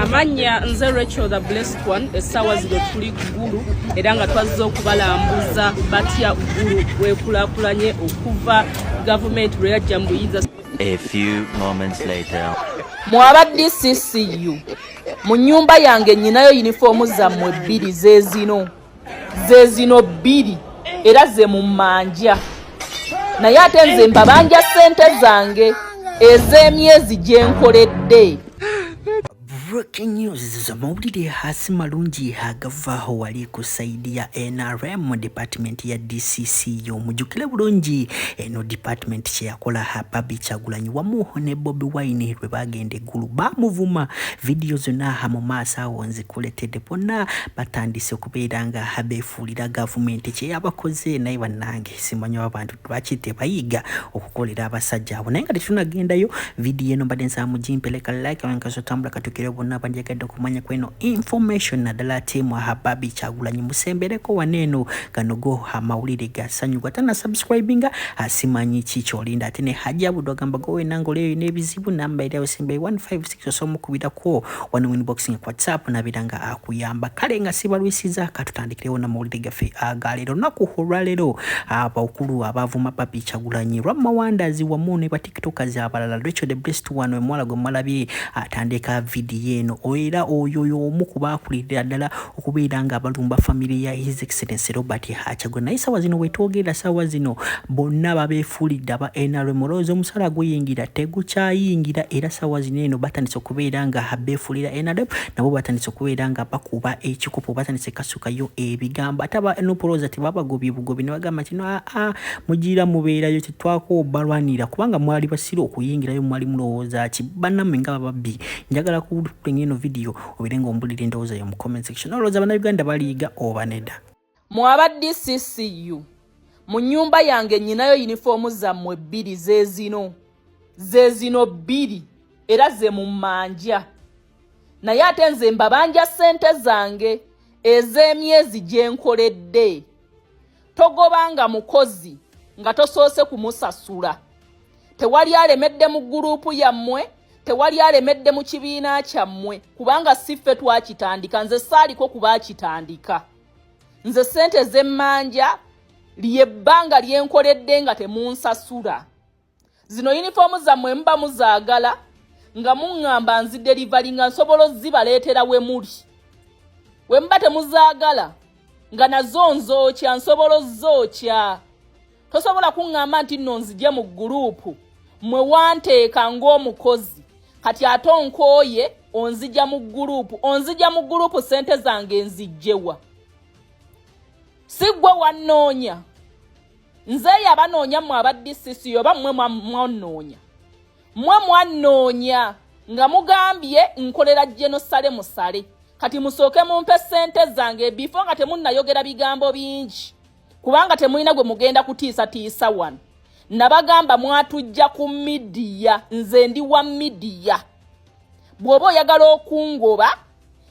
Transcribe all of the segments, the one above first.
Amanya nze Rachel the Blessed One, essaawa zino tuli ggulu era nga twazze okubalambuza batya ggulu weekulakulanye okuva gavumenti lwe yajja mu buyinza. A few moments later. Mwaba DCCU mu nnyumba yange nyinayo yunifoomu zammwe bbiri zeezino bbiri era ze mu manja, naye ate nze mbabanja ssente zange ez'emyezi gye nkoledde. Breaking news amawulire hasi malungi agavaaho wali ku saidi ya NRM department ya DCCU. Mujukire bulungi eno department kyeyakola ha Barbie Kyagulanyi wamu ne Bobi Wi lwe bagenda eggulu bamuvuma. Video zonna ha mu maaso awo nzikuletedde bonna batandise okubeera nga beefulira gavumenti kyeyabakoze, naye bannange simanyi abantu lwaki tebayiga okukolera abasajja abo. Naye nga tetunagendayo video eno mbadde nsaba mugimpeleka like wankasotambula katukire bonna banjagadde okumanya kweno information naddala timu ha Barbie Kyagulanyi musembereko waneno ganogo amawulire gasanyuga tana subscribinga asimanyi kikyolinda ate ne hajja budogamba gowe nangoleyo n'ebizibu namba eri simbe 156 osomo kubirako wano inboxing kwa WhatsApp nabiranga akuyamba kale nga sibalwisiza katutandikirewo na mawulire gafe agalero nakuhulwalero abakulu abavuma Barbie Kyagulanyi Ramawandazi wamu ne ba TikTokers abalala Rachel the Blessed One mwala gwe mwalabye atandika video eno oera oyo omu kubakulira ddala okubeera nga abalumba family ya His Excellency Robert Kyagulanyi. Naye sawa zino wetwogera sawa zino bonna babeefulidde aba NRM Molozo omusala guyingira tegukyayingira era sawa zino eno batandise okubeera nga beefulira NRM nabo batandise okubeera nga bakuba ekikopo batandise kasukayo ebigamba ataba no poloza tibabagobye bugobi ne bagamba kino mugira mubeerayo tetwako balwanira kubanga mwali basiro okuyingirayo mwali mulowooza ki bannamwe nga babbi. Njagala kulinga eno video obirenga ombulire ndowooza yo mu comment section olowooza bannayuganda baliiga oba nedda. Mwaba DCCU mu nnyumba yange nyinayo yunifoomu zammwe bbiri zeezino bbiri era ze mu manja, naye ate nze mbabanja ssente zange ez'emyezi gye nkoledde. Togobanga mukozi nga tosoose kumusasula. Tewali alemedde mu guruupu yammwe, tewali alemedde mu kibiina kyammwe kubanga siffe twakitandika, nze saaliko kubaakitandika. Nze ssente z'emmanja lyebbanga lyenkoledde nga temunsasula. Zino yunifoomu zammwe mba muzaagala nga muŋŋamba nziderivalinga nsobola ozibaleetera we muli. We mba temuzaagala nga nazo nzookya nsobola ozzookya. Tosobola kuŋŋamba nti nno nzigye mu guruupu mwe wanteeka ng'omukozi kati ate onkooye onzija mu guruupu ssente zange nzijjewa. Si ggwe wannoonya, nze yabanoonya mmwe aba DCCU oba mmwe mwannoonya. Mmwe mwannoonya nga mugambye nkolera genosale musale kati musooke mumpe ssente zange bifo nga temunnayogera bigambo bingi kubanga temulina gwe mugenda kutiisatiisa wano. Nabagamba mwatujja ku midiya, nze ndi wa midiya. Bw'oba oyagala okungoba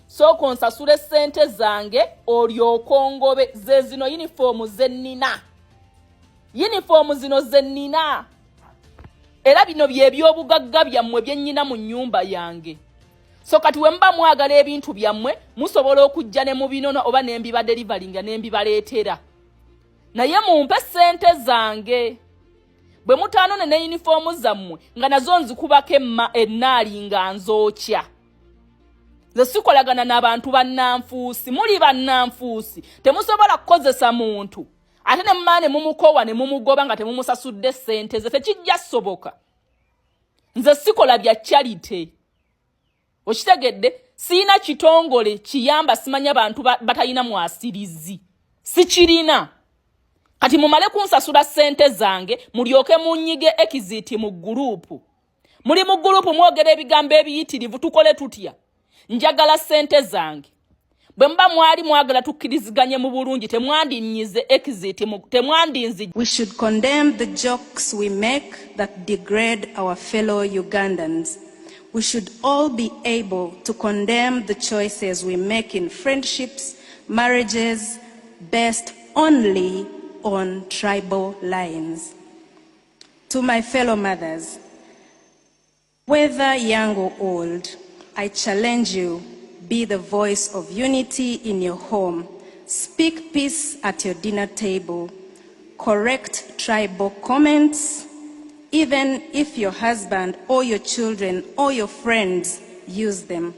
sooka onsasule ssente zange olyoke ongobe. Ze zino yunifoomu zino ze nnina era bino by'ebyobugagga byammwe bye nnyina mu nnyumba yange. So kati we mba mwagala ebintu byammwe musobola okujja ne mu binono oba ne mbibaderivalinga ne mbibaleetera, naye mumpe ssente zange. Bwe mutaanone ne yunifoomu zammwe nga nazo nzikubako ennaali nga nzookya. Nze sikolagana n'abantu bannanfuusi, muli bannanfuusi temusobola kukozesa muntu ate ne mmaane mumukowa ne mumugoba nga temumusasudde ssente ze, tekijja soboka. Nze sikola bya charity, okitegedde? Siina kitongole kiyamba simanya bantu batalina mwasirizi, sikirina. Kati mumale kunsasula ssente zange mulyoke munyige exit mu guruupu. Muli mu guruupu mwogera ebigambo ebiyitirivu tukole tutya. Njagala ssente zange. Bwe mba mwali mwagala tukkiriziganye mu bulungi temwandinyize exit temwandinzi. We should condemn the jokes we make that degrade our fellow Ugandans. We should all be able to condemn the choices we make in friendships, marriages, based only on tribal lines. To my fellow mothers, whether young or old, I challenge you, be the voice of unity in your home. Speak peace at your dinner table. Correct tribal comments, even if your husband or your children or your friends use them.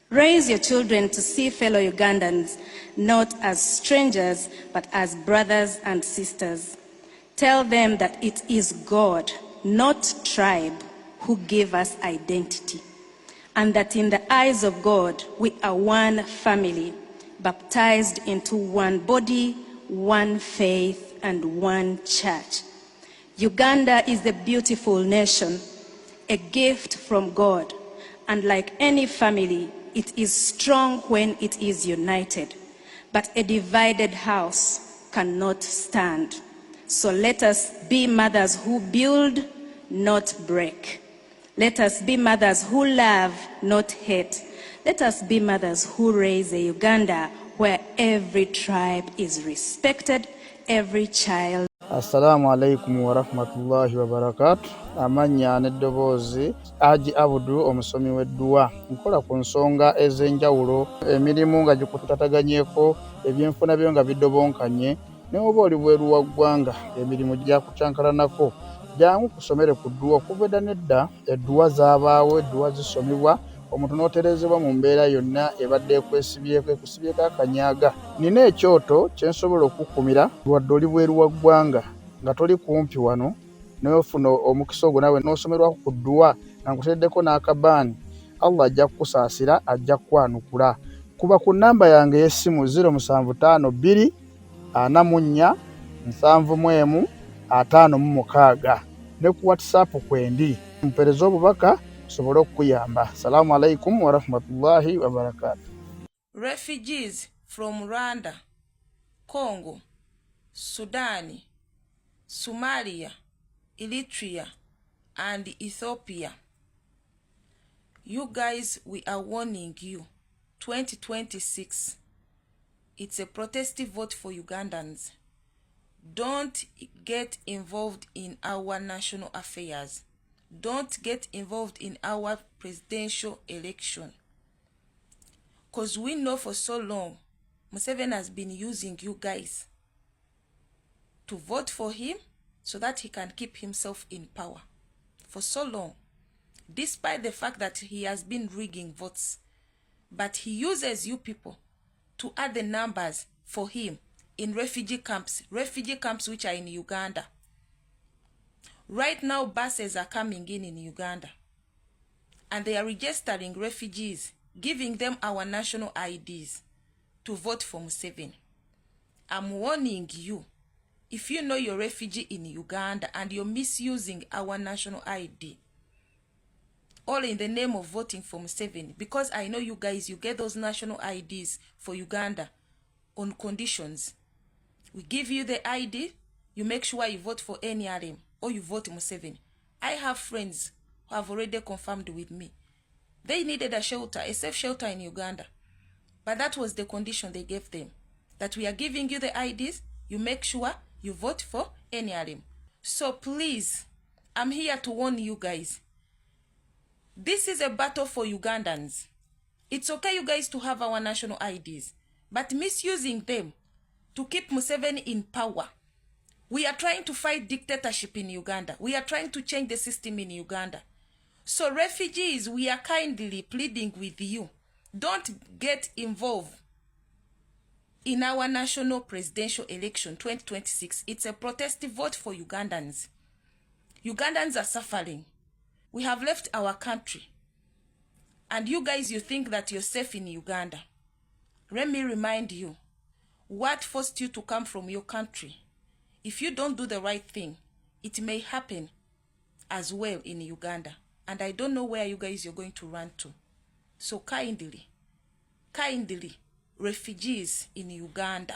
Raise your children to see fellow Ugandans not as strangers, but as brothers and sisters. Tell them that it is God, not tribe, who gave us identity, and that in the eyes of God, we are one family, baptized into one body, one faith, and one church. Uganda is a beautiful nation, a gift from God, and like any family, it is strong when it is united, but a divided house cannot stand. So let us be mothers who build, not break. Let us be mothers who love, not hate. Let us be mothers who raise a Uganda where every tribe is respected, every child. Assalamu alaikum wa rahmatullahi wa barakatuh. Amanya n'eddoboozi Haji Abudu omusomi w'edduwa. Nkola ku nsonga ez'enjawulo, emirimu nga gikutataganyeko, ebyenfuna byo nga bidobonkanye, ne oba oli bweru wa ggwanga emirimu gyakucankalanako. Jangu kusomere ku dduwa. Okuva edda n'edda edduwa zaabaawo, edduwa zisomibwa, omuntu n'oterezebwa mu mbeera yonna ebadde ekusibyeko akanyaaga. Nina ekyoto kye nsobola okukumira wadde oli bweru wa ggwanga nga toli kumpi wano n'ofuna omukisa ogwo naawe n'osomerwako ku dduwa nga nkuteddeko n'akabaani. Allah ajja kukusaasira, ajja kukwanukula. Kuba ku nnamba yange y'essimu 075 2 44 751 ne ku WhatsApp kwendi. Mpereza obubaka sobole okukuyamba. Assalamu alaikum wa rahmatullahi wa barakatuh. Refugees from Rwanda, Congo, Sudan, Somalia, Eritrea, and Ethiopia. You guys, we are warning you. 2026, it's a protestive vote for Ugandans. Don't get involved in our national affairs. Don't get involved in our presidential election. Because we know for so long, Mu7 has been using you guys to vote for him so that he can keep himself in power. For so long. Despite the fact that he has been rigging votes. But he uses you people to add the numbers for him in refugee camps which are in Uganda. Right now, buses are coming in Uganda, and they are registering refugees, giving them our national IDs to vote for Mu7. I'm warning you, if you know you're a refugee in Uganda and you're misusing our national ID, all in the name of voting for Mu7, because I know you guys, you get those national IDs for Uganda on conditions. We give you the ID, you make sure you vote for NRM or you vote Mu7. I have friends who have already confirmed with me. They needed a shelter, a safe shelter in Uganda. But that was the condition they gave them. That we are giving you the IDs, you make sure you vote for NRM. So please, I'm here to warn you guys. This is a battle for Ugandans. It's okay you guys to have our national IDs, but misusing them to keep Mu7 in power. We are trying to fight dictatorship in Uganda. We are trying to change the system in Uganda. So refugees, we are kindly pleading with you. Don't get involved in our national presidential election 2026. It's a protestive vote for Ugandans. Ugandans are suffering. We have left our country. And you guys, you think that you're safe in Uganda. Let me remind you, what forced you to come from your country? If you don't do the right thing, it may happen as well in Uganda. And I don't know where you guys you're going to run to. So kindly, refugees in Uganda,